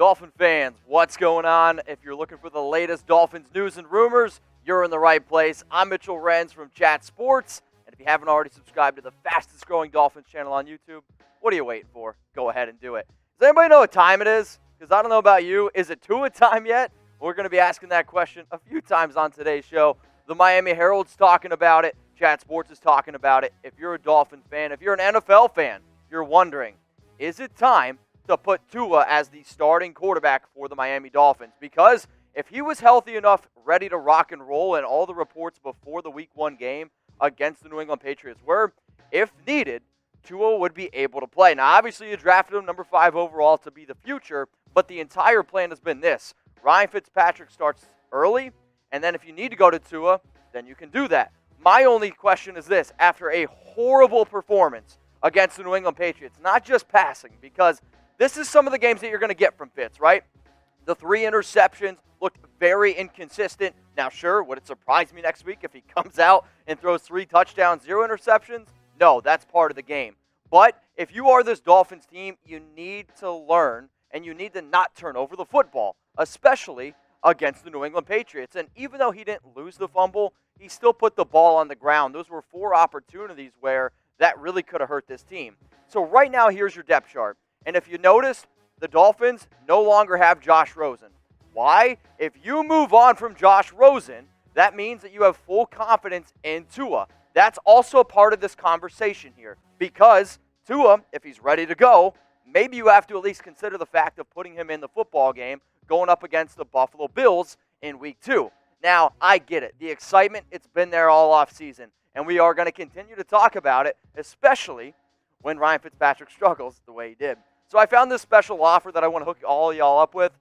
Dolphin fans, what's going on? If you're looking for the latest Dolphins news and rumors, you're in the right place. I'm Mitchell Renz from Chat Sports, and if you haven't already subscribed to the fastest growing Dolphins channel on YouTube, what are you waiting for? Go ahead and do it. Does anybody know what time it is? Because I don't know about you. Is it Tua time yet? We're going to be asking that question a few times on today's show. The Miami Herald's talking about it. Chat Sports is talking about it. If you're a Dolphins fan, if you're an NFL fan, you're wondering, is it time to put Tua as the starting quarterback for the Miami Dolphins? Because if he was healthy enough, ready to rock and roll, and all the reports before the Week 1 game against the New England Patriots were, if needed, Tua would be able to play. Now, obviously, you drafted him number 5 overall to be the future, but the entire plan has been this. Ryan Fitzpatrick starts early, and then if you need to go to Tua, then you can do that. My only question is this. After a horrible performance against the New England Patriots, not just passing, because this is some of the games that you're going to get from Fitz, right? The 3 interceptions looked very inconsistent. Now, sure, would it surprise me next week if he comes out and throws 3 touchdowns, 0 interceptions? No, that's part of the game. But if you are this Dolphins team, you need to learn and you need to not turn over the football, especially against the New England Patriots. And even though he didn't lose the fumble, he still put the ball on the ground. Those were 4 opportunities where that really could have hurt this team. So right now, here's your depth chart. And if you notice, the Dolphins no longer have Josh Rosen. Why? If you move on from Josh Rosen, that means that you have full confidence in Tua. That's also part of this conversation here. Because Tua, if he's ready to go, maybe you have to at least consider the fact of putting him in the football game going up against the Buffalo Bills in Week 2. Now, I get it. The excitement, it's been there all offseason. And we are going to continue to talk about it, especially when Ryan Fitzpatrick struggles the way he did. So I found this special offer that I want to hook all y'all up with.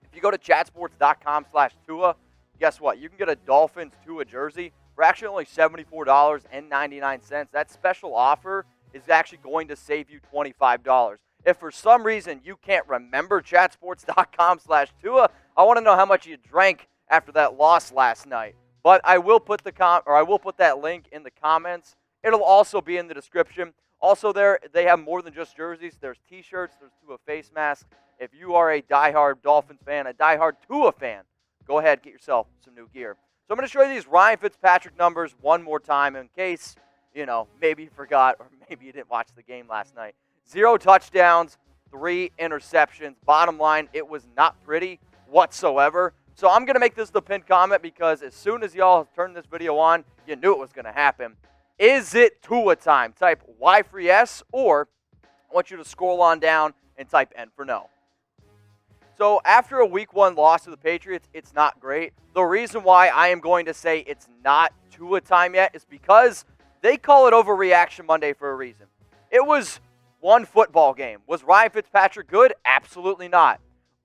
If you go to chatsports.com/Tua, guess what? You can get a Dolphins Tua jersey for actually only $74.99. That special offer is actually going to save you $25. If for some reason you can't remember chatsports.com/Tua, I want to know how much you drank after that loss last night. But I will put that link in the comments. It'll also be in the description. Also there, they have more than just jerseys. There's t-shirts, there's Tua face masks. If you are a diehard Dolphins fan, a diehard Tua fan, go ahead, get yourself some new gear. So I'm going to show you these Ryan Fitzpatrick numbers one more time in case, maybe you forgot or maybe you didn't watch the game last night. 0 touchdowns, 3 interceptions. Bottom line, it was not pretty whatsoever. So I'm going to make this the pinned comment because as soon as y'all turned this video on, you knew it was going to happen. Is it Tua time? Type Y for yes, or I want you to scroll on down and type N for no. So after a Week 1 loss to the Patriots, it's not great. The reason why I am going to say it's not Tua time yet is because they call it Overreaction Monday for a reason. It was one football game. Was Ryan Fitzpatrick good? Absolutely not.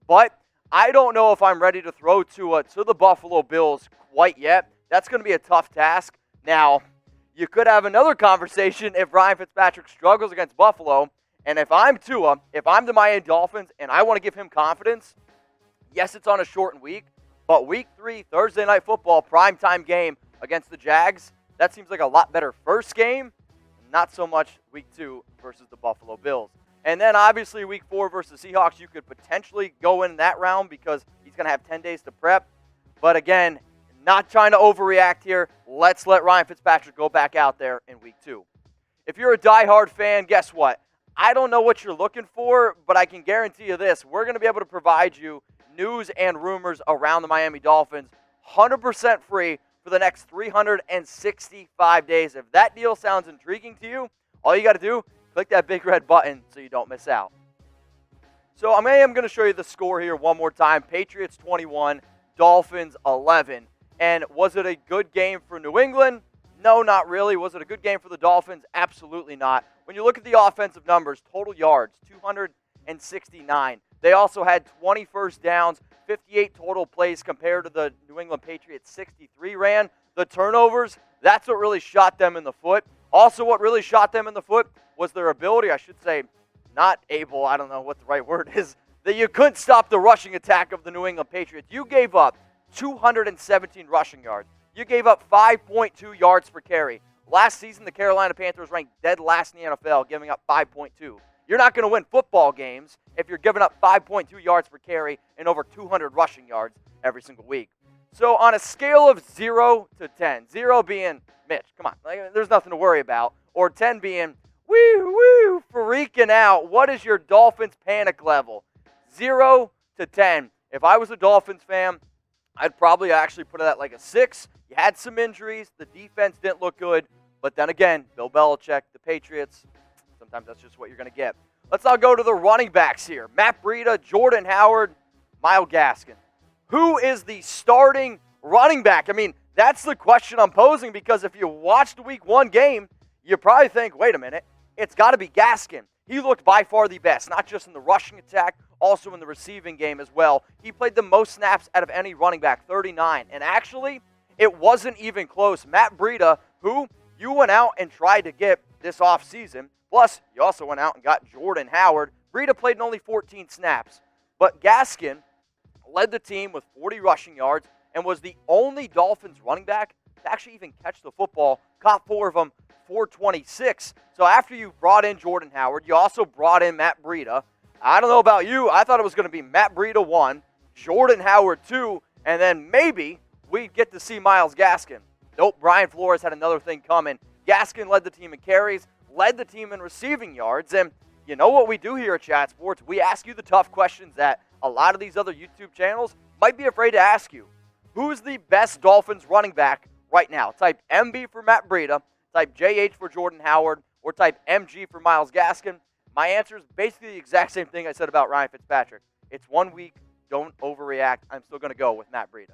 But I don't know if I'm ready to throw Tua to the Buffalo Bills quite yet. That's going to be a tough task. Now, you could have another conversation if Ryan Fitzpatrick struggles against Buffalo. And if I'm Tua, if I'm the Miami Dolphins and I want to give him confidence, yes, it's on a shortened week, but Week 3, Thursday Night Football, primetime game against the Jags, that seems like a lot better first game, not so much Week 2 versus the Buffalo Bills. And then obviously Week 4 versus Seahawks, you could potentially go in that round because he's going to have 10 days to prep. But again, not trying to overreact here. Let's let Ryan Fitzpatrick go back out there in Week 2. If you're a diehard fan, guess what? I don't know what you're looking for, but I can guarantee you this. We're going to be able to provide you news and rumors around the Miami Dolphins 100% free for the next 365 days. If that deal sounds intriguing to you, all you got to do, click that big red button so you don't miss out. So I am going to show you the score here one more time. Patriots 21, Dolphins 11. And was it a good game for New England? No, not really. Was it a good game for the Dolphins? Absolutely not. When you look at the offensive numbers, total yards, 269. They also had 20 first downs, 58 total plays compared to the New England Patriots 63 ran. The turnovers, that's what really shot them in the foot. Also, what really shot them in the foot was their ability, I should say, not able, I don't know what the right word is, that you couldn't stop the rushing attack of the New England Patriots. You gave up 217 rushing yards. You gave up 5.2 yards per carry. Last season, the Carolina Panthers ranked dead last in the NFL, giving up 5.2. You're not going to win football games if you're giving up 5.2 yards per carry and over 200 rushing yards every single week. So on a scale of 0 to 10, 0 being, Mitch, come on, there's nothing to worry about, or 10 being, woo, freaking out, what is your Dolphins panic level? 0 to 10. If I was a Dolphins fan, I'd probably actually put it at like a 6. You had some injuries. The defense didn't look good. But then again, Bill Belichick, the Patriots, sometimes that's just what you're going to get. Let's now go to the running backs here. Matt Breida, Jordan Howard, Myles Gaskin. Who is the starting running back? I mean, that's the question I'm posing, because if you watched the Week 1 game, you probably think, wait a minute, it's got to be Gaskin. He looked by far the best, not just in the rushing attack, also in the receiving game as well. He played the most snaps out of any running back, 39. And actually, it wasn't even close. Matt Breida, who you went out and tried to get this offseason, plus you also went out and got Jordan Howard. Breida played in only 14 snaps. But Gaskin led the team with 40 rushing yards and was the only Dolphins running back to actually even catch the football, caught 4 of them, 426. So after you brought in Jordan Howard, you also brought in Matt Breida. I don't know about you. I thought it was going to be Matt Breida 1, Jordan Howard 2, and then maybe we'd get to see Myles Gaskin. Nope, Brian Flores had another thing coming. Gaskin led the team in carries, led the team in receiving yards, and you know what we do here at Chat Sports? We ask you the tough questions that a lot of these other YouTube channels might be afraid to ask you. Who's the best Dolphins running back right now? Type MB for Matt Breida, type JH for Jordan Howard, or type MG for Myles Gaskin. My answer is basically the exact same thing I said about Ryan Fitzpatrick. It's 1 week. Don't overreact. I'm still going to go with Matt Breida.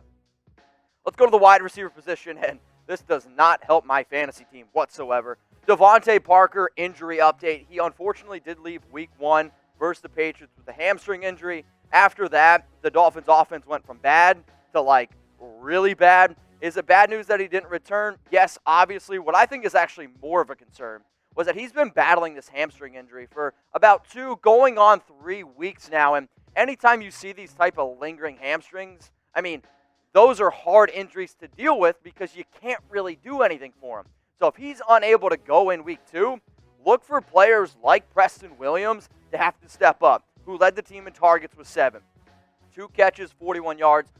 Let's go to the wide receiver position, and this does not help my fantasy team whatsoever. DeVante Parker injury update. He unfortunately did leave Week 1 versus the Patriots with a hamstring injury. After that, the Dolphins offense went from bad to really bad. Is it bad news that he didn't return? Yes, obviously. What I think is actually more of a concern was that he's been battling this hamstring injury for about 2, going on 3 weeks now. And anytime you see these type of lingering hamstrings, I mean, those are hard injuries to deal with because you can't really do anything for him. So if he's unable to go in Week 2, look for players like Preston Williams to have to step up, who led the team in targets with 7. 2 catches, 41 yards.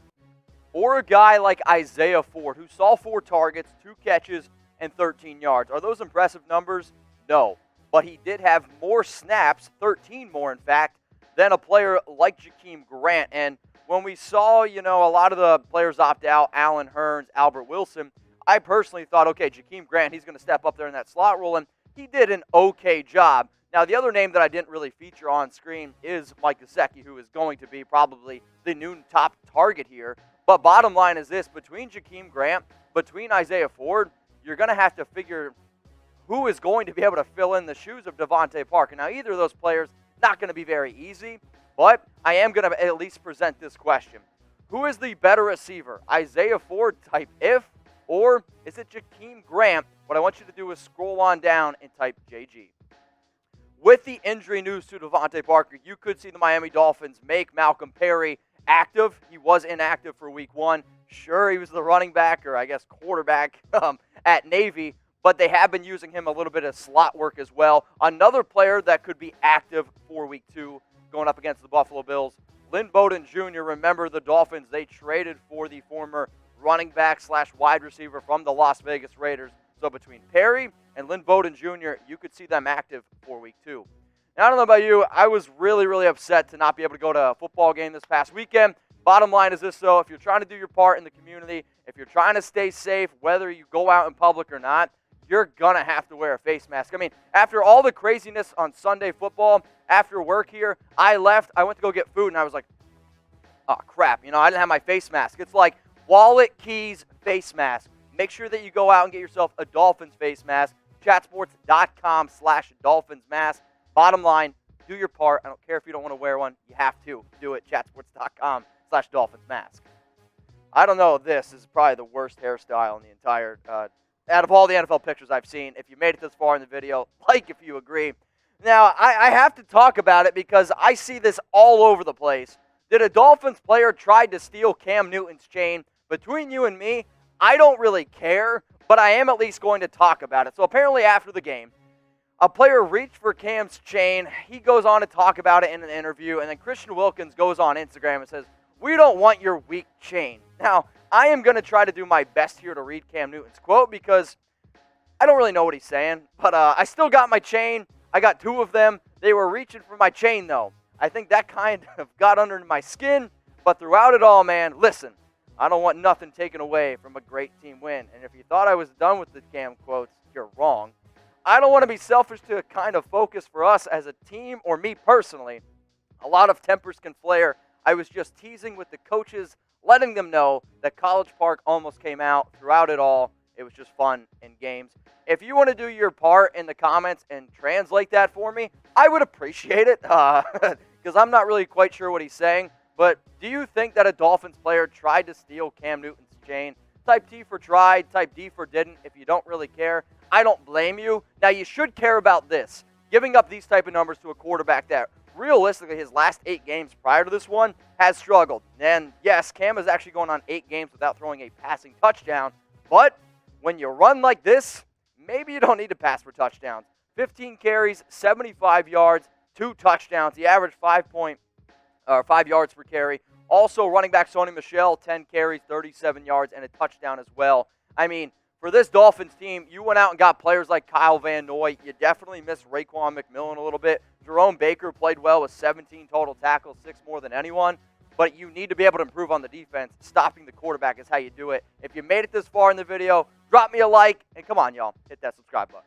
Or a guy like Isaiah Ford, who saw 4 targets, 2 catches, and 13 yards. Are those impressive numbers? No. But he did have more snaps, 13 more in fact, than a player like Jakeem Grant. And when we saw, a lot of the players opt out, Allen Hurns, Albert Wilson, I personally thought, okay, Jakeem Grant, he's going to step up there in that slot role, and he did an okay job. Now, the other name that I didn't really feature on screen is Mike Gesicki, who is going to be probably the new top target here. But bottom line is this, between Jakeem Grant, between Isaiah Ford, you're going to have to figure who is going to be able to fill in the shoes of DeVante Parker. Now, either of those players, not going to be very easy, but I am going to at least present this question. Who is the better receiver, Isaiah Ford, type if, or is it Jakeem Grant? What I want you to do is scroll on down and type JG. With the injury news to DeVante Parker, you could see the Miami Dolphins make Malcolm Perry active. He was inactive for Week 1. Sure, he was the running back, or I guess quarterback at Navy, but they have been using him a little bit of slot work as well. Another player that could be active for Week 2 going up against the Buffalo Bills, Lynn Bowden Jr. Remember the Dolphins, they traded for the former running back / wide receiver from the Las Vegas Raiders. So between Perry and Lynn Bowden Jr., you could see them active for Week 2. Now, I don't know about you, I was really, really upset to not be able to go to a football game this past weekend. Bottom line is this, though, if you're trying to do your part in the community, if you're trying to stay safe, whether you go out in public or not, you're going to have to wear a face mask. I mean, after all the craziness on Sunday football, after work here, I left, I went to go get food, and I was like, oh, crap, I didn't have my face mask. It's like wallet, keys, face mask. Make sure that you go out and get yourself a Dolphins face mask, chatsports.com/Dolphins mask. Bottom line, do your part. I don't care if you don't want to wear one. You have to do it, chatsports.com/Dolphins mask. I don't know, this is probably the worst hairstyle in the entire, out of all the NFL pictures I've seen. If you made it this far in the video, like if you agree. Now, I have to talk about it because I see this all over the place. Did a Dolphins player try to steal Cam Newton's chain? Between you and me, I don't really care, but I am at least going to talk about it. So apparently after the game, A player reached for Cam's chain. He goes on to talk about it in an interview, and then Christian Wilkins goes on Instagram and says, "We don't want your weak chain." Now, I am going to try to do my best here to read Cam Newton's quote because I don't really know what he's saying, but I still got my chain. I got 2 of them. They were reaching for my chain, though. I think that kind of got under my skin, but throughout it all, man, listen, I don't want nothing taken away from a great team win. And if you thought I was done with the Cam quotes, you're wrong. I don't want to be selfish to kind of focus for us as a team or me personally. A lot of tempers can flare. I was just teasing with the coaches, letting them know that College Park almost came out throughout it all. It was just fun in games. If you want to do your part in the comments and translate that for me, I would appreciate it because I'm not really quite sure what he's saying. But do you think that a Dolphins player tried to steal Cam Newton's chain? Type T for tried, type D for didn't. If you don't really care, I don't blame you. Now, you should care about this. Giving up these type of numbers to a quarterback that realistically his last 8 games prior to this one has struggled. And yes, Cam is actually going on 8 games without throwing a passing touchdown. But when you run like this, maybe you don't need to pass for touchdowns. 15 carries, 75 yards, 2 touchdowns. He averaged 5 yards per carry. Also, running back Sony Michel, 10 carries, 37 yards, and a touchdown as well. I mean, for this Dolphins team, you went out and got players like Kyle Van Noy. You definitely missed Raekwon McMillan a little bit. Jerome Baker played well with 17 total tackles, 6 more than anyone. But you need to be able to improve on the defense. Stopping the quarterback is how you do it. If you made it this far in the video, drop me a like. And come on, y'all, hit that subscribe button.